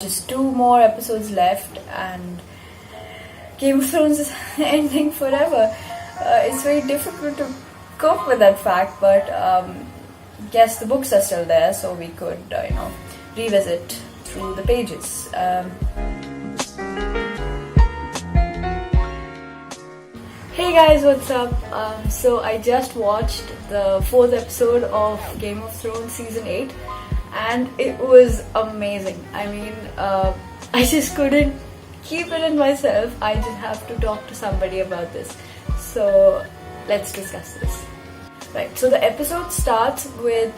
Just 2 more episodes left, and Game of Thrones is ending forever. It's very difficult to cope with that fact, but yes, the books are still there, so we could, revisit through the pages. Hey guys, what's up? So I just watched the 4th episode of Game of Thrones season 8, and it was amazing. I mean, I just couldn't keep it in myself. I just have to talk to somebody about this. So let's discuss this. Right, so the episode starts with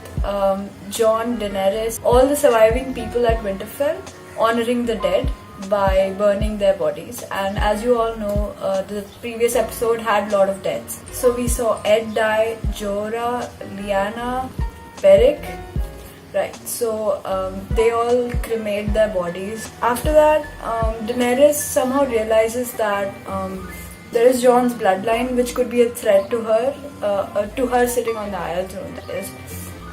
Jon, Daenerys, all the surviving people at Winterfell honoring the dead by burning their bodies. And as you all know, the previous episode had a lot of deaths. So we saw Ed die, Jorah, Lyanna, Beric. Right, so they all cremate their bodies. After that, Daenerys somehow realizes that there is Jon's bloodline, which could be a threat to her sitting on the Iron Throne, that is.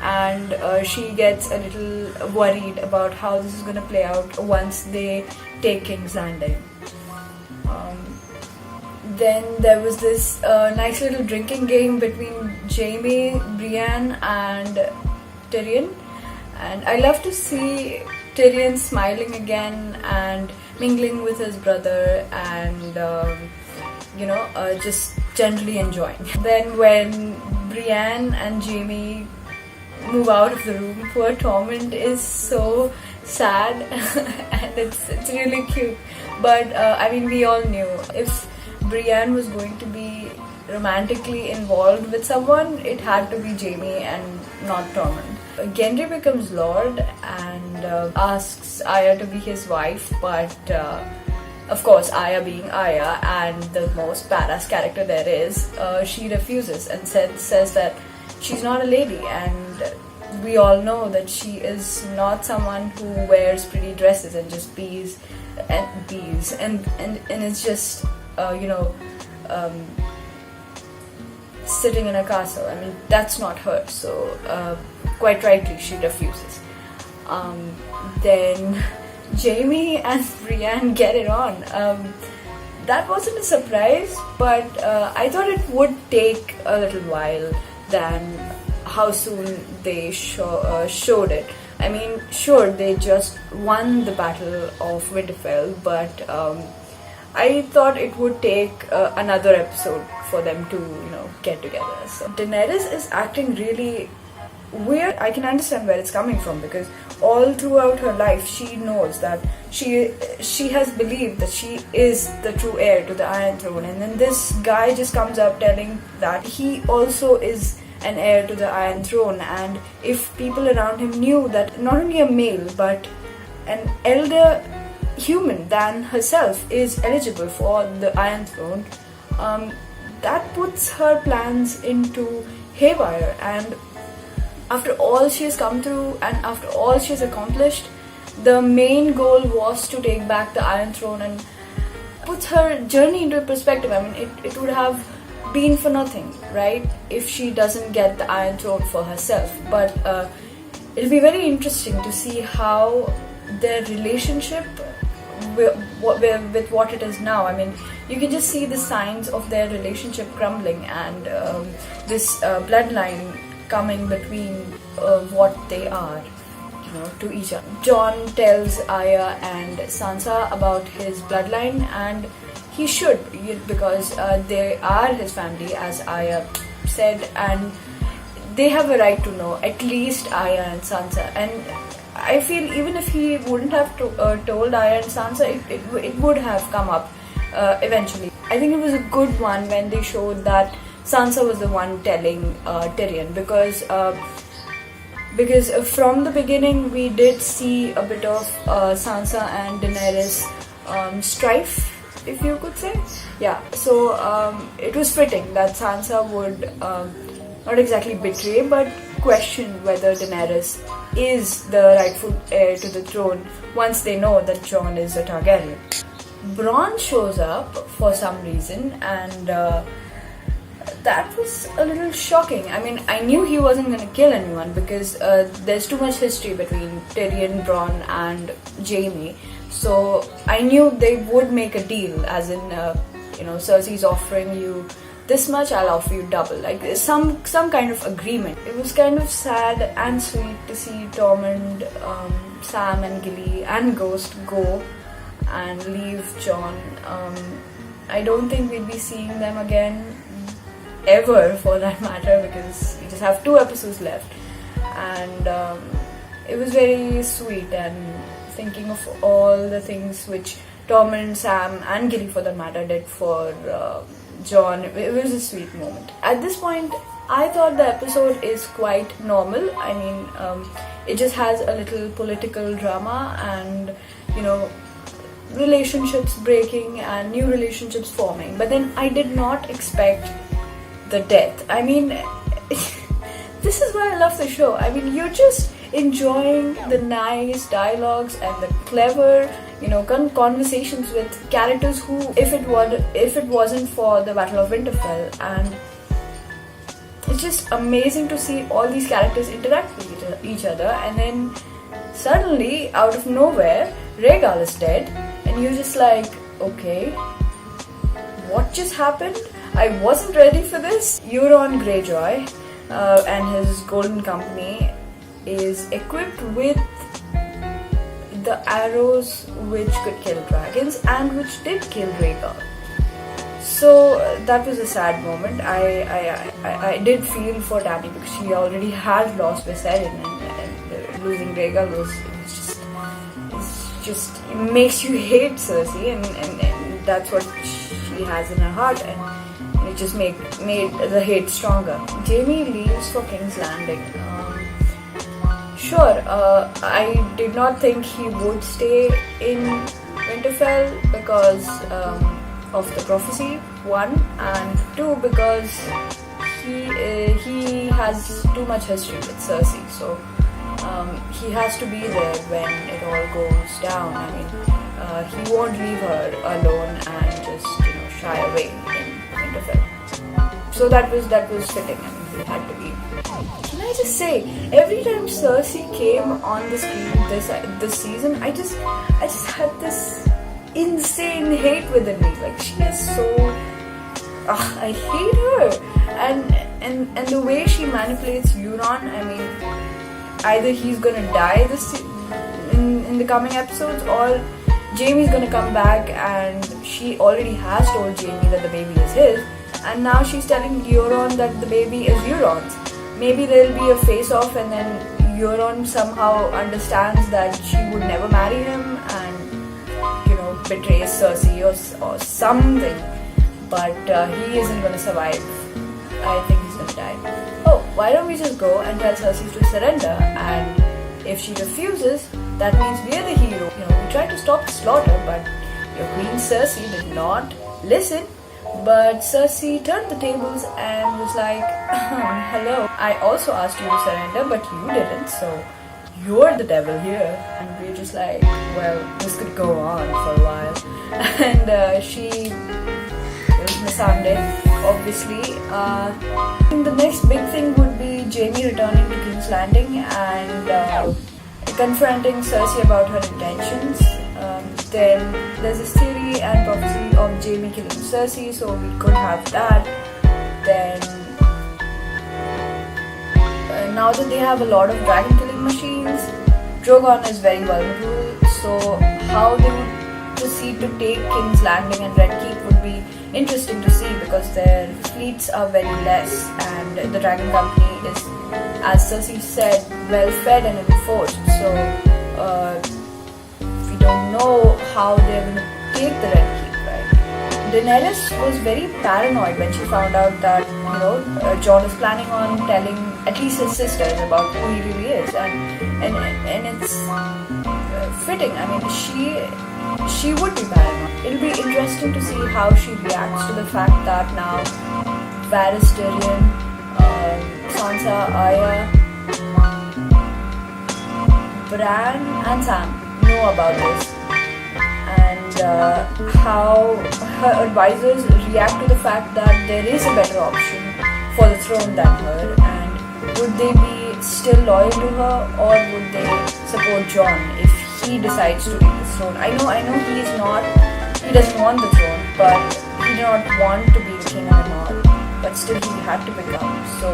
And she gets a little worried about how this is going to play out once they take King's Landing. Then there was this nice little drinking game between Jaime, Brienne and Tyrion. And I love to see Tyrion smiling again and mingling with his brother and, just generally enjoying. Then when Brienne and Jaime move out of the room, poor Tormund is so sad and it's really cute. But we all knew if Brienne was going to be romantically involved with someone, it had to be Jaime and not Tormund. Gendry becomes Lord and asks Arya to be his wife, but of course, Arya being Arya and the most badass character there is, she refuses and says that she's not a lady, and we all know that she is not someone who wears pretty dresses and just bees and it's just sitting in a castle. I mean, that's not her, so quite rightly she refuses. Then Jaime and Brienne get it on. That wasn't a surprise, but I thought it would take a little while than how soon they showed it. I mean, sure, they just won the Battle of Winterfell, but I thought it would take another episode for them to, get together. So Daenerys is acting really weird. I can understand where it's coming from, because all throughout her life she knows that she has believed that she is the true heir to the Iron Throne, and then this guy just comes up telling that he also is an heir to the Iron Throne. And if people around him knew that not only a male but an elder human than herself is eligible for the Iron Throne, that puts her plans into haywire. And after all she has come through and after all she has accomplished, the main goal was to take back the Iron Throne, and puts her journey into perspective. I mean, it would have been for nothing, right, if she doesn't get the Iron Throne for herself. But it'll be very interesting to see how their relationship with what it is now. I mean, you can just see the signs of their relationship crumbling, and this bloodline coming between what they are, to each other. Jon tells Arya and Sansa about his bloodline, and he should, because they are his family, as Arya said, and they have a right to know, at least Arya and Sansa. And I feel even if he wouldn't have told Arya and Sansa, it would have come up eventually. I think it was a good one when they showed that Sansa was the one telling Tyrion, because from the beginning we did see a bit of Sansa and Daenerys strife, if you could say. Yeah, so it was fitting that Sansa would not exactly betray but question whether Daenerys is the rightful heir to the throne once they know that Jon is a Targaryen. Bronn shows up for some reason, and that was a little shocking. I mean, I knew he wasn't going to kill anyone because there's too much history between Tyrion, Bronn, and Jaime. So I knew they would make a deal, as in, Cersei's offering you this much, I'll offer you double. Like some kind of agreement. It was kind of sad and sweet to see Tormund, Sam, and Gilly and Ghost go and leave Jon. I don't think we'll be seeing them again ever, for that matter, because we just have 2 episodes left. And it was very sweet, and thinking of all the things which Tormund, Sam, and Gilly, for that matter, did for Jon. It was a sweet moment. At this point, I thought the episode is quite normal. I mean, it just has a little political drama and, relationships breaking and new relationships forming. But then I did not expect the death. I mean, this is why I love the show. I mean, you're just enjoying the nice dialogues and the clever, conversations with characters who, if it wasn't for the Battle of Winterfell, and it's just amazing to see all these characters interact with each other, and then suddenly, out of nowhere, Rhaegal is dead, and you're just like, okay, what just happened? I wasn't ready for this. Euron Greyjoy and his Golden Company is equipped with the arrows which could kill dragons and which did kill Rhaegal. So that was a sad moment. I did feel for Dany because she already had lost Viserion, and losing Rhaegal was just it makes you hate Cersei, and that's what she has in her heart, and it just made the hate stronger. Jaime leaves for King's Landing. Sure, I did not think he would stay in Winterfell because of the prophecy, 1, and 2 because he has too much history with Cersei, so he has to be there when it all goes down. I mean, he won't leave her alone and just shy away in Winterfell. So that was fitting. I mean, he had to be. Can I just say, every time Cersei came on the screen this season, I just had this insane hate within me. Like, she is so, I hate her, and the way she manipulates Euron. I mean, either he's gonna die in the coming episodes, or Jaime's gonna come back, and she already has told Jaime that the baby is his, and now she's telling Euron that the baby is Euron's. Maybe there'll be a face-off, and then Euron somehow understands that she would never marry him and, betrays Cersei or something. But he isn't going to survive. I think he's going to die. Oh, why don't we just go and tell Cersei to surrender? And if she refuses, that means we're the hero. We tried to stop the slaughter, but your Queen Cersei did not listen. But Cersei turned the tables and was like, hello, I also asked you to surrender, but you didn't, so you're the devil here. And we're just like, well, this could go on for a while. And she killed Missandei, obviously. The next big thing would be Jaime returning to King's Landing and confronting Cersei about her intentions. Then there's this theory and prophecy of Jaime killing Cersei, so we could have that. Then now that they have a lot of dragon killing machines, Drogon is very vulnerable, so how they would proceed to take King's Landing and Red Keep would be interesting to see, because their fleets are very less, and the Dragon Company is, as Cersei said, well fed and enforced, so we don't know how they're going to take the Red Keep, right? Daenerys was very paranoid when she found out that, Jon is planning on telling at least his sisters about who he really is, and it's fitting. I mean, she would be paranoid. It'll be interesting to see how she reacts to the fact that now Varys, Tyrion, Sansa, Arya, Bran and Sam know about this, and how her advisors react to the fact that there is a better option for the throne than her, and would they be still loyal to her, or would they support Jon if he decides to take the throne? I know he doesn't want the throne, but he did not want to be the king of the North, but still he had to become. So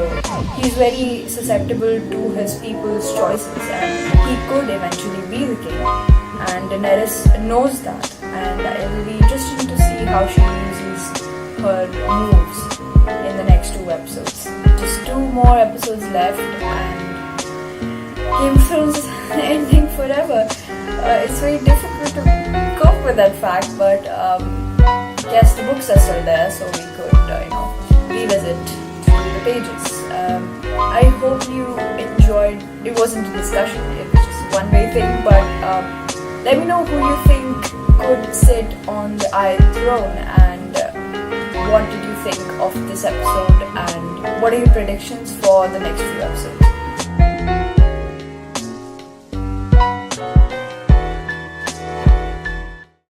he's very susceptible to his people's choices, and he could eventually be the king. And Daenerys knows that, and it will be interesting to see how she uses her moves in the next 2 episodes. Just 2 more episodes left, and Game of Thrones is ending forever. It's very difficult to cope with that fact, but yes, the books are still there, so we could, revisit through the pages. I hope you enjoyed. It wasn't a discussion; it was just a one-way thing. But let me know who you think could sit on the Iron Throne, and what did you think of this episode, and what are your predictions for the next few episodes?